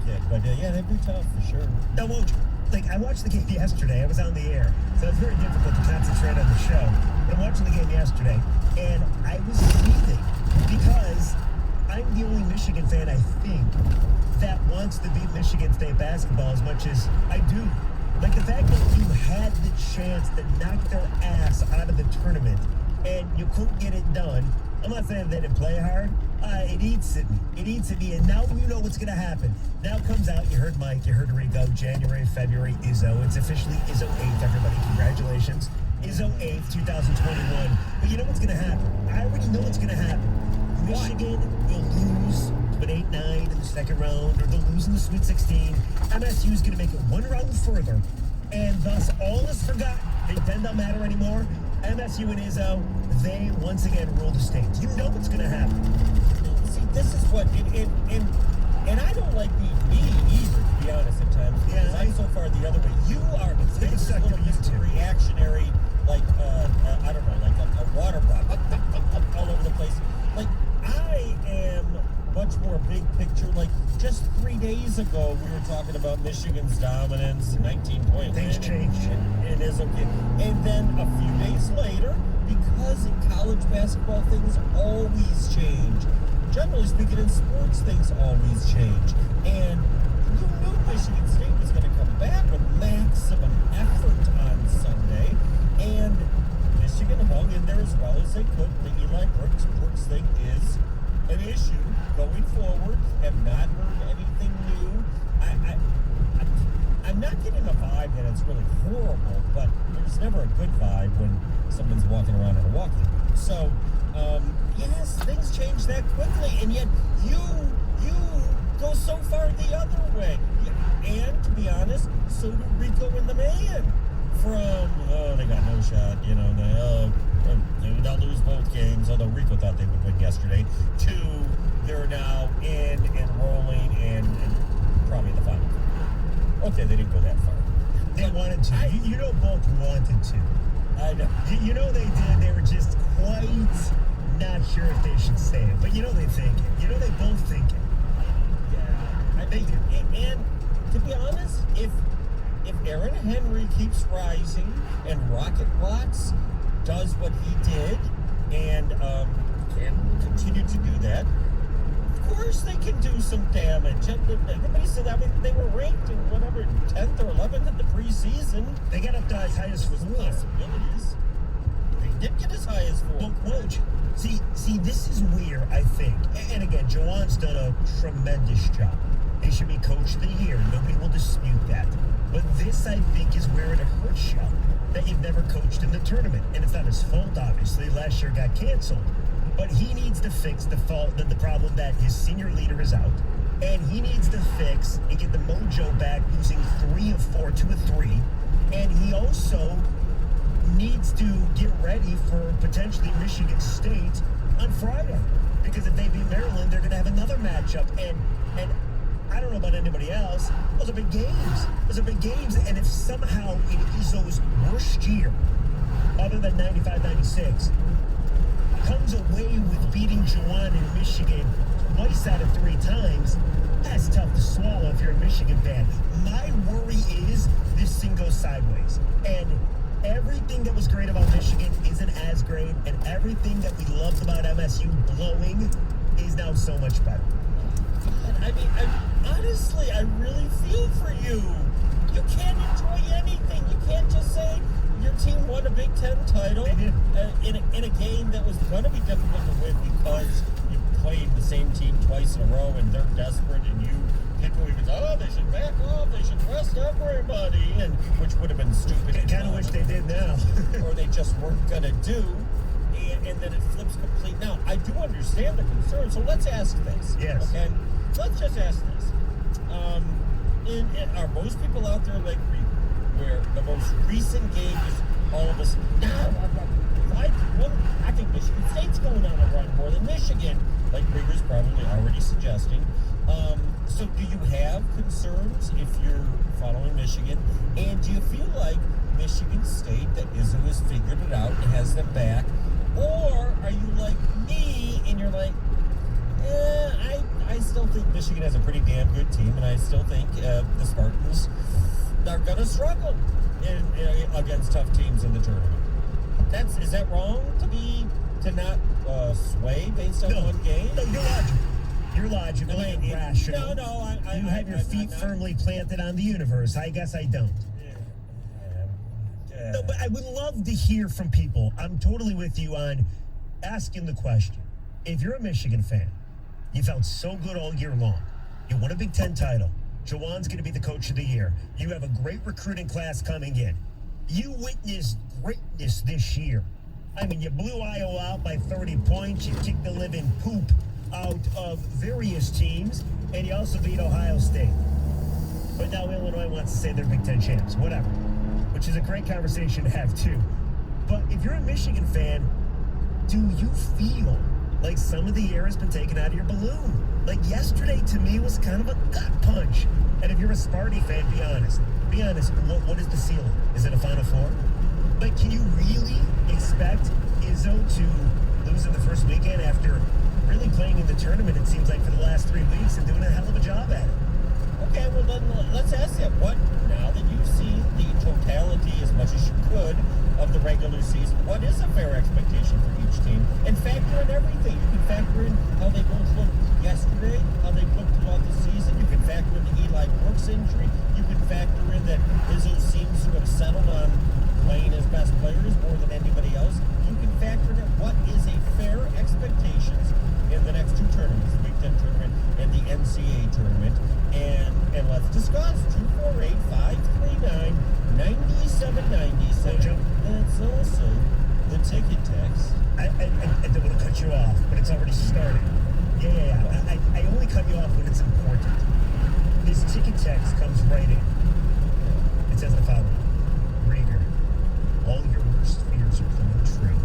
did. But, yeah, that'd be tough for sure. Now, Woj, I watched the game yesterday. I was on the air, so it's very difficult to concentrate on the show. But I'm watching the game yesterday, and I was seething because I'm the only Michigan fan, I think, that wants to beat Michigan State basketball as much as I do. The fact that you had the chance to knock their ass out of the tournament and you couldn't get it done. I'm not saying they didn't play hard. It eats at me. It eats at me, and now you know what's going to happen. Now comes out, you heard Mike, you heard Rico, January, February, Izzo. It's officially Izzo 8th, everybody. Congratulations. Izzo 8th, 2021. But you know what's going to happen. I already know what's going to happen. Michigan will lose to an 8-9 in the second round, or they'll lose in the Sweet 16. MSU is going to make it one round further, and thus all is forgotten. Big Ten don't matter anymore. MSU and Izzo, they once again rule the state. You know what's going to happen. See, this is what, and I don't like being me either, to be honest, at times. Yeah, I'm so far the other way. You are, this is a little bit reactionary, I don't know, like a water bottle, all over the place. I am much more big picture. Just 3 days ago, we were talking about Michigan's dominance, 19-point Things changed. And is okay. And then a few days later, because in college basketball, things always change. Generally speaking, in sports, things always change. And you knew Michigan State was going to come back with maximum effort on Sunday. And Michigan hung in there as well as they could. The Eli Brooks thing is an issue going forward. Have not heard anything new. I'm not getting a vibe that it's really horrible, but there's never a good vibe when someone's walking around in a walking boot. So, yes, things change that quickly, and yet you go so far the other way. And to be honest, so do Rico and the man. From, they got no shot, they'll lose both games, although Rico thought they would win yesterday, to they're now in and rolling and probably in the final. Okay, they didn't go that far. They wanted to. You know both wanted to. I know. You know they did. They were just quite not sure if they should say it. But you know they think it. You know they both think it. Yeah. I think and to be honest, if Aaron Henry keeps rising and Rocket Watts does what he did and can continue to do that, of course they can do some damage. Everybody said, they were ranked in 10th or 11th in the preseason. They got up to as high as 4. Possibilities. They did get as high as 4. But Woj, see, this is weird, I think. And again, Jawan's done a tremendous job. They should be coach of the year. Nobody will dispute that. But this, I think, is where it hurts you, that you've never coached in the tournament. And it's not his fault, obviously. Last year got canceled. But he needs to fix the problem that his senior leader is out. And he needs to fix and get the mojo back using 3 of 4, 2 of 3. And he also needs to get ready for potentially Michigan State on Friday. Because if they beat Maryland, they're going to have another matchup. And I don't know about anybody else. Those are big games. And if somehow in Izzo's worst year, other than 95-96, comes away with beating Jawan in Michigan twice out of 3 times, that's tough to swallow if you're a Michigan fan. My worry is this thing goes sideways. And everything that was great about Michigan isn't as great. And everything that we loved about MSU blowing is now so much better. Honestly, I really feel for you. You can't enjoy anything. You can't just say your team won a Big Ten title in a game that was going to be difficult to win because you played the same team twice in a row and they're desperate and people even they should back off, they should rest everybody, and which would have been stupid. I kind of wish they did now. Or they just weren't going to do. And then it flips complete. Now, I do understand the concern, so let's ask this. Yes. Okay? Let's just ask this. Are most people out there like Rico, where the most recent game is all of us, I think Michigan State's going on a run more than Michigan, like Rieger's probably already suggesting. So do you have concerns if you're following Michigan? And do you feel like Michigan State, that Izzo has figured it out and has them back? Or are you like me and you're like, I still think Michigan has a pretty damn good team, and I still think the Spartans are going to struggle against tough teams in the tournament. Is that wrong to not sway based on one game? No, you're logical. You're logical and rational. No. You have your feet firmly planted on the universe. I guess I don't. No, but I would love to hear from people. I'm totally with you on asking the question. If you're a Michigan fan, you felt so good all year long. You won a Big Ten title. Juwan's going to be the coach of the year. You have a great recruiting class coming in. You witnessed greatness this year. I mean, you blew Iowa out by 30 points. You kicked the living poop out of various teams. And you also beat Ohio State. But now Illinois wants to say they're Big Ten champs. Whatever. Which is a great conversation to have, too. But if you're a Michigan fan, do you feel like some of the air has been taken out of your balloon? Like yesterday, to me, was kind of a gut punch. And if you're a Sparty fan, be honest. Be honest, what is the ceiling? Is it a Final Four? Like, can you really expect Izzo to lose in the first weekend after really playing in the tournament, it seems like, for the last 3 weeks and doing a hell of a job at it? Okay, well then let's ask you, now that you've seen the totality as much as you could of the regular season, what is a fair expectation for each team? And factor in everything. You can factor in how they both looked yesterday, how they looked throughout the season. You can factor in the Eli Brooks injury. You can factor in that Izzo seems to have settled on playing his best players more than anybody else. You can factor in what is a fair expectations in the next two tournaments, the Big Ten tournament and the NCAA tournament. And let's discuss 248-539-9797. That's also the ticket text. I don't want to cut you off, but it's already started. Yeah. I only cut you off when it's important. This ticket text comes right in. It says the following. Rieger, all your worst fears are coming true.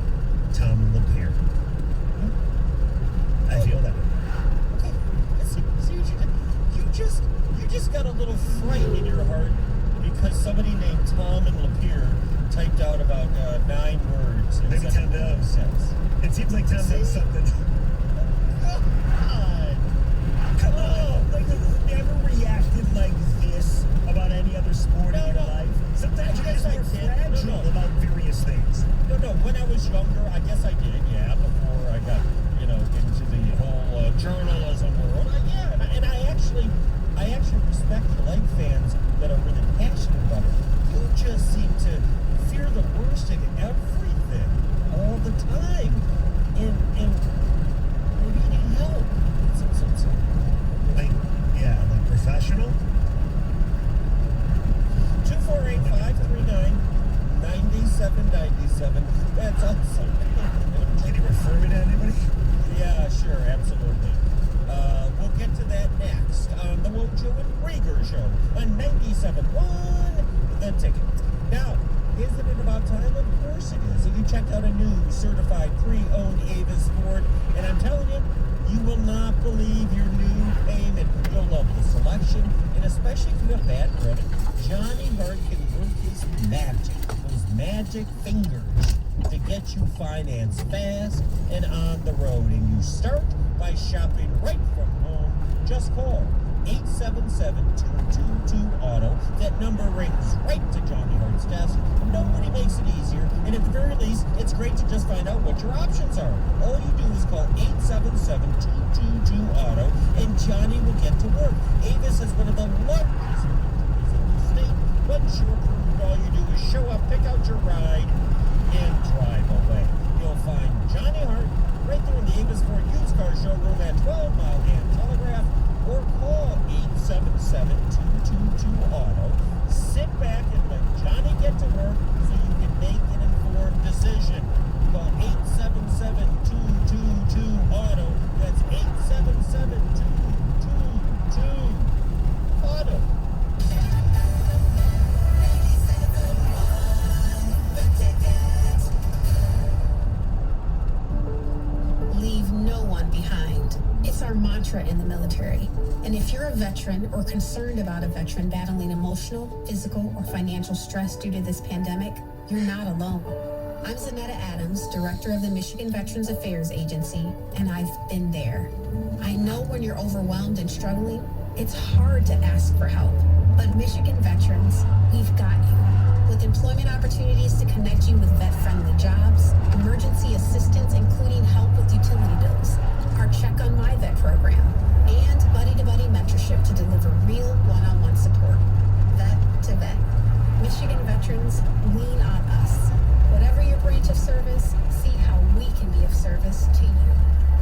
Tom LePere. I feel that way. Okay. See what you did? You just got a little fright in your heart because somebody named Tom and LePere typed out about 9 words. Maybe Tom knows. It seems like Tom knows something. Come on. Like, you've never reacted like this about any other sport in your life. Sometimes you're just more fragile about various things. No. When I was younger, I guess I did, yeah, before I got, into the whole journalism world. And I actually respect the leg fans that are really passionate about it. You just seem to fear the worst in everything all the time. And maybe you need help. Like professional? 248-539-9797. That's awesome. Can you refer me to anybody? Yeah, sure, absolutely. We'll get to that next on the Wojo and Rieger Show on 97.1 The Ticket. Now, isn't it about time? Of course it is. If you checked out a new certified pre-owned Avis Ford, and I'm telling you, you will not believe your new payment. You'll love the selection, and especially if you have bad credit, Johnny Hart can work his magic fingers to get you financed fast and on the road. And you start by shopping right from home. Just call 877-222-AUTO. That number rings right to Johnny Hart's desk. Nobody makes it easier. And at the very least, it's great to just find out what your options are. All you do is call 877-222-AUTO and Johnny will get to work. Avis is one of the largest companies in the state. Once you're approved, all you do is show up, pick out your ride, and drive away. You'll find Johnny Hart right there in the Avis Ford used car showroom at 12 Mile and Telegraph, or call 877-222-AUTO. Sit back and let Johnny get to work so you can make an informed decision. Call 877-222-AUTO. That's 877-222-AUTO. Leave no one behind. It's our mantra in the military. And if you're a veteran or concerned about a veteran battling emotional, physical, or financial stress due to this pandemic, you're not alone. I'm Zanetta Adams, Director of the Michigan Veterans Affairs Agency, and I've been there. I know when you're overwhelmed and struggling, it's hard to ask for help. But Michigan veterans, we've got you. With employment opportunities to connect you with vet-friendly jobs, emergency assistance including help with utility bills, our Check on My Vet program, and buddy-to-buddy mentorship to deliver real one-on-one support. Vet to vet. Michigan veterans, lean on us. Whatever your branch of service, see how we can be of service to you.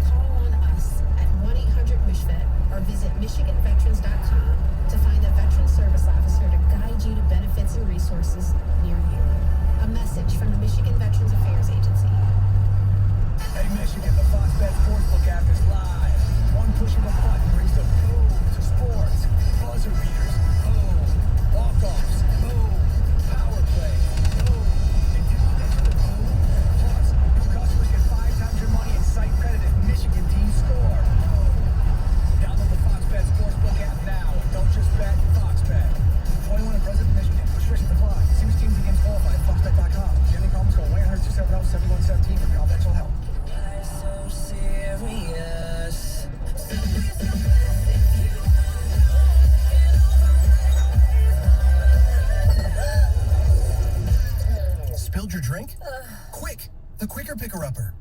Call on us at 1-800-MICHVET or visit MichiganVeterans.com to find a veteran service officer to guide you to benefits and resources near you. A message from the Michigan Veterans Affairs Agency. Hey Michigan, the Fox Bet Sportsbook app is live. One push of a button brings the boom to sports. Buzzer beaters, boom. Walk-offs, boom. Power play, boom. And did you mention the boom? Plus, new customers get 5 times your money in site credit if Michigan teams score. Boom. Download the Fox Bet Sportsbook app now. And don't just bet, Fox Bet. 21 and present in Michigan. Restrictions apply. See which teams and games qualify at foxbet.com. Jenny Combs call 1-800-270-7117 for confidential help. So serious. Spilled your drink? Quick! The Quicker Picker-Upper.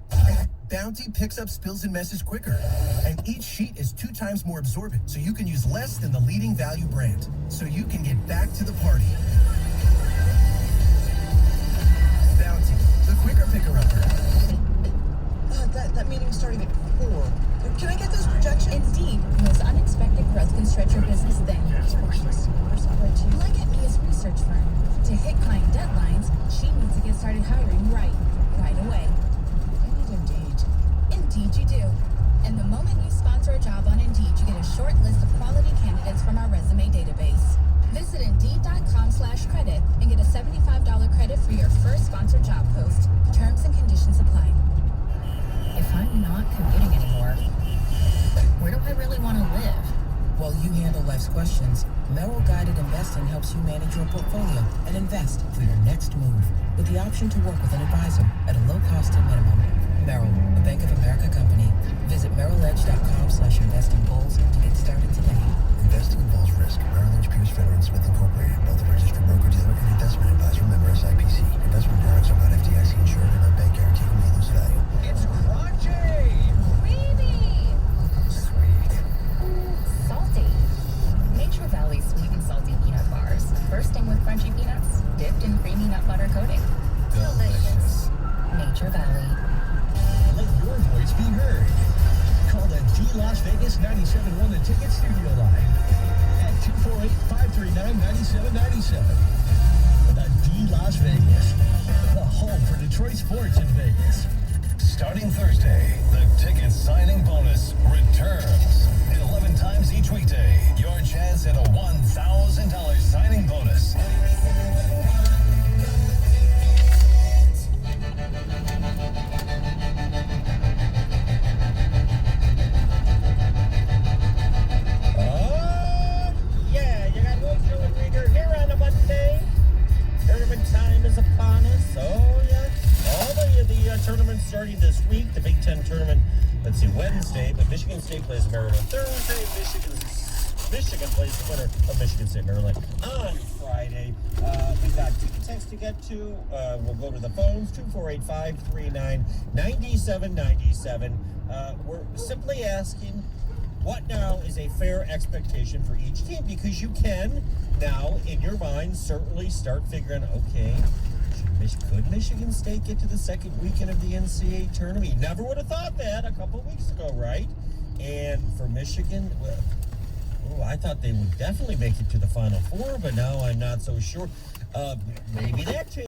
Bounty picks up spills and messes quicker. And each sheet is 2 times more absorbent, so you can use less than the leading value brand. So you can get back to the party. Bounty, the Quicker Picker-Upper. That meeting's starting at 4. Can I get those projections? Indeed, most unexpected growth can stretch your business thin. Look at Mia's research firm. To hit client deadlines, she needs to get started hiring right away. I need Indeed. Indeed you do. And the moment you sponsor a job on Indeed, you get a short list of quality candidates from our resume database. Visit Indeed.com/credit and get a $75 credit for your first sponsored job post. Terms and conditions apply. If I'm not commuting anymore, where do I really want to live? While you handle life's questions, Merrill Guided Investing helps you manage your portfolio and invest for your next move with the option to work with an advisor at a low cost and minimum. Merrill, a Bank of America company. Visit merrilledge.com/investing goals to get started today. Investing involves risk. Merrill Lynch, Pierce, Federal, Smith Incorporated, both a registered broker-dealer and investment advisor, member SIPC. Investment products are not FDIC insured and not bank guaranteed and may lose value. It's crunchy! Creamy! Sweet. Salty. Nature Valley sweet and salty peanut bars. Bursting with crunchy peanuts, dipped in creamy nut butter coating. Delicious. Nature Valley. Let your voice be heard. Call the D Las Vegas 97.1 The Ticket studio line at 248-539-9797. The D Las Vegas, the home for Detroit sports in Vegas. Starting Thursday, the ticket signing bonus returns. 11 times each weekday, your chance at a $1,000 signing bonus. Yeah, you got Wilson and Rieger here on a Monday. Tournament time is upon us. Oh, yeah. All the tournaments starting this week. The Big Ten tournament, let's see, Wednesday, but Michigan State plays Maryland Thursday. Michigan plays the winner of Michigan State, Maryland on Friday. We've got ticket text to get to. We'll go to the phones, 248-539-9797. We're simply asking, what now is a fair expectation for each team? Because you can now, in your mind, certainly start figuring, okay, could Michigan State get to the second weekend of the NCAA tournament? You never would have thought that a couple of weeks ago, right? And for Michigan, well, I thought they would definitely make it to the Final Four, but now I'm not so sure. Maybe that changed.